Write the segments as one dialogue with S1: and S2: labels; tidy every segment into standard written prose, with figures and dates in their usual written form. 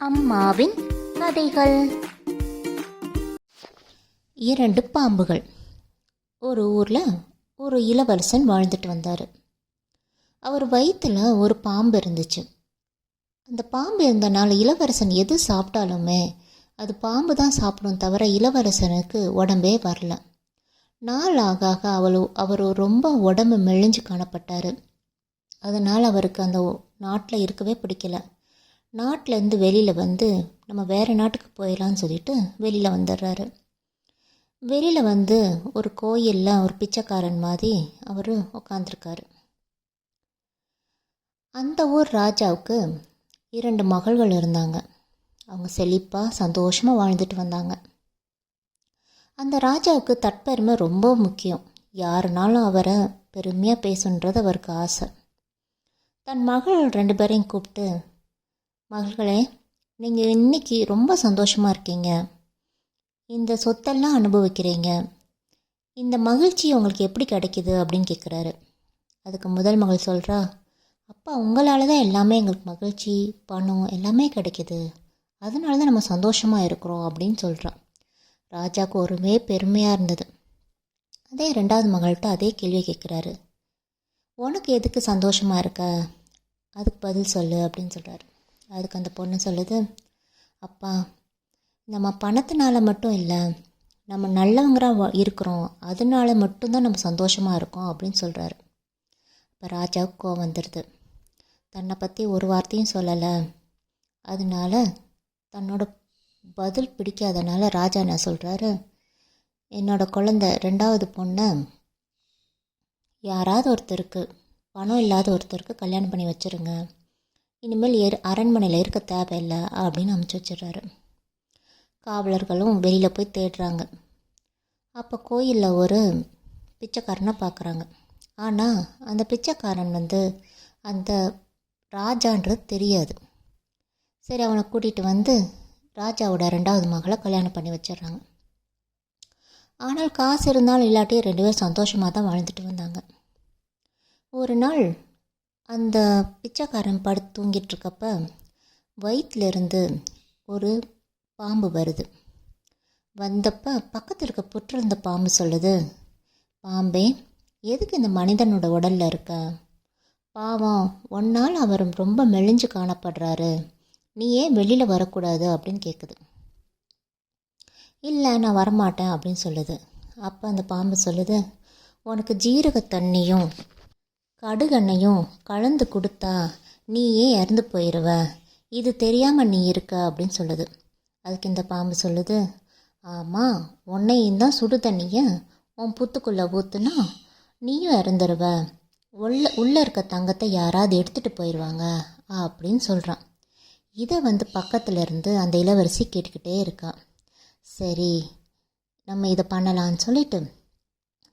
S1: அம்மாவின் கதைகள். 2 பாம்புகள். ஒரு ஊரில் ஒரு இளவரசன் வாழ்ந்துட்டு வந்தார். அவர் வயிற்றில் ஒரு பாம்பு இருந்துச்சு. அந்த பாம்பு இருந்தனால இளவரசன் எது சாப்பிட்டாலுமே அது பாம்பு தான் சாப்பிடும், தவிர இளவரசனுக்கு உடம்பே வரல. நாள் ஆக அவர் ரொம்ப உடம்பு மெலிஞ்சு காணப்பட்டார். அதனால் அவருக்கு அந்த நாட்டில் இருக்கவே பிடிக்கல. நாட்டிலேருந்து வெளியில் வந்து நம்ம வேறு நாட்டுக்கு போயிடலான்னு சொல்லிட்டு வெளியில் வந்துடுறாரு. வெளியில் வந்து ஒரு கோயிலில் ஒரு பிச்சைக்காரன் மாதிரி அவர் உட்காந்துருக்காரு. அந்த ஊர் ராஜாவுக்கு 2 மகள்கள் இருந்தாங்க. அவங்க செழிப்பாக சந்தோஷமாக வாழ்ந்துட்டு வந்தாங்க. அந்த ராஜாவுக்கு தற்பெருமை ரொம்ப முக்கியம். யாருனாலும் அவரை பெருமையாக பேசணுன்றது அவருக்கு ஆசை. தன் மகள் 2 பேரையும் கூப்பிட்டு, மகள்களே, நீங்கள் இன்னைக்கு ரொம்ப சந்தோஷமாக இருக்கீங்க, இந்த சொத்தெல்லாம் அனுபவிக்கிறீங்க, இந்த மகிழ்ச்சி உங்களுக்கு எப்படி கிடைக்கிது அப்படின்னு கேட்குறாரு. அதுக்கு முதல் மகள் சொல்கிறா, அப்பா, உங்களால் தான் எல்லாமே எங்களுக்கு மகிழ்ச்சி, பணம் எல்லாமே கிடைக்கிது, அதனால தான் நம்ம சந்தோஷமாக இருக்கிறோம் அப்படின்னு சொல்கிறான். ராஜாவுக்கு ஒருமே பெருமையாக இருந்தது. அதே 2வது மகள்கிட்ட அதே கேள்வியை கேட்குறாரு. உனக்கு எதுக்கு சந்தோஷமாக இருக்க, அதுக்கு பதில் சொல்லு அப்படின்னு சொல்கிறாரு. அதுக்கு அந்த பொண்ணு சொல்லுது, அப்பா, நம்ம பணத்தினால மட்டும் இல்லை, நம்ம நல்லவங்களாக இருக்கிறோம், அதனால மட்டும்தான் நம்ம சந்தோஷமாக இருக்கோம் அப்படின்னு சொல்கிறாரு. இப்போ ராஜாவுக்கு கோவம் வந்துடுது. தன்னை பற்றி ஒரு வார்த்தையும் சொல்லலை, அதனால தன்னோட பதில் பிடிக்காதனால ராஜா என்ன சொல்கிறாரு, என்னோட குழந்தை 2வது பொண்ணை யாராவது ஒருத்தருக்கு, பணம் இல்லாத ஒருத்தருக்கு கல்யாணம் பண்ணி வச்சுருங்க, இனிமேல் அரண்மனையில் இருக்க தேவையில்லை அப்படின்னு அமுச்சு வச்சிடுறாரு. காவலர்களும் வெளியில் போய் தேடுறாங்க. அப்போ கோயிலில் ஒரு பிச்சைக்காரனை பார்க்குறாங்க. ஆனால் அந்த பிச்சைக்காரன் வந்து அந்த ராஜான்றது தெரியாது. சரி, அவனை கூட்டிகிட்டு வந்து ராஜாவோட 2வது மகளை கல்யாணம் பண்ணி வச்சிடுறாங்க. ஆனால் காசு இருந்தாலும் இல்லாட்டி 2 பேரும் சந்தோஷமாக தான் வாழ்ந்துட்டு வந்தாங்க. ஒரு நாள் அந்த பிச்சைக்காரன் படுத்து தூங்கிட்டுருக்கப்ப வயிற்றிலிருந்து ஒரு பாம்பு வருது. வந்தப்போ பக்கத்தில் இருக்க புற்றிருந்த பாம்பு சொல்லுது, பாம்பே, எதுக்கு இந்த மனிதனோட உடலில் இருக்க, பாவம், ஒன்னால் அவர் ரொம்ப மெலிஞ்சு காணப்படுறாரு, நீ ஏன் வெளியில் வரக்கூடாது அப்படின்னு கேட்குது. இல்லை, நான் வரமாட்டேன் அப்படின்னு சொல்லுது. அப்போ அந்த பாம்பு சொல்லுது, உனக்கு ஜீரக தண்ணியும் கடுகெண்ணையும் கலந்து கொடுத்தா நீ ஏன் இறந்து போயிடுவ, இது தெரியாமல் நீ இருக்க அப்படின்னு சொல்லுது. அதுக்கு இந்த பாம்பு சொல்லுது, ஆமாம், உன்னையும் தான் சுடு தண்ணியை உன் புத்துக்குள்ளே ஊற்றுனா நீயும் இறந்துருவ, உள்ளே இருக்க தங்கத்தை யாராவது எடுத்துகிட்டு போயிடுவாங்க அப்படின்னு சொல்கிறான். இதை வந்து பக்கத்தில் இருந்து அந்த இளவரசி கேட்டுக்கிட்டே இருக்கா. சரி, நம்ம இதை பண்ணலான்னு சொல்லிட்டு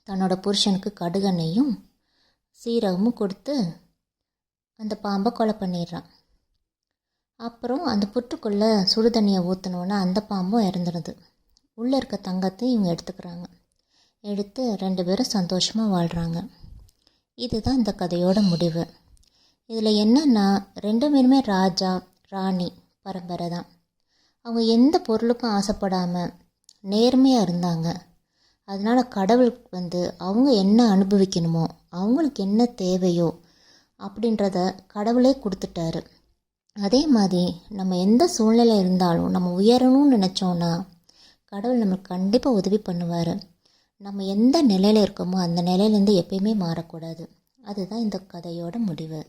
S1: தன்னோட புருஷனுக்கு கடுகெண்ணையும் சீரகமும் கொடுத்து அந்த பாம்பை கொலை பண்ணிடுறான். அப்புறம் அந்த புற்றுக்குள்ளே சுடு தண்ணியை ஊற்றினோன்னா அந்த பாம்பும் இறந்துடுது. உள்ளே இருக்க தங்கத்தையும் இவங்க எடுத்துக்கிறாங்க. எடுத்து 2 பேரும் சந்தோஷமாக வாழ்கிறாங்க. இதுதான் இந்த கதையோட முடிவு. இதில் என்னென்னா, 2 பேருமே ராஜா ராணி பரம்பரை தான். அவங்க எந்த பொருளுக்கும் ஆசைப்படாமல் நேர்மையாக இருந்தாங்க. அதனால் கடவுள் வந்து அவங்க என்ன அனுபவிக்கணுமோ, அவங்களுக்கு என்ன தேவையோ அப்படின்றத கடவுளே கொடுத்துட்டாரு. அதே மாதிரி நம்ம எந்த சூழ்நிலை இருந்தாலும் நம்ம உயரணும்னு நினச்சோன்னா கடவுள் நம்மளுக்கு கண்டிப்பாக உதவி பண்ணுவார். நம்ம எந்த நிலையில் இருக்கோமோ அந்த நிலையிலேருந்து எப்பயுமே மாறக்கூடாது. அதுதான் இந்த கதையோட முடிவு.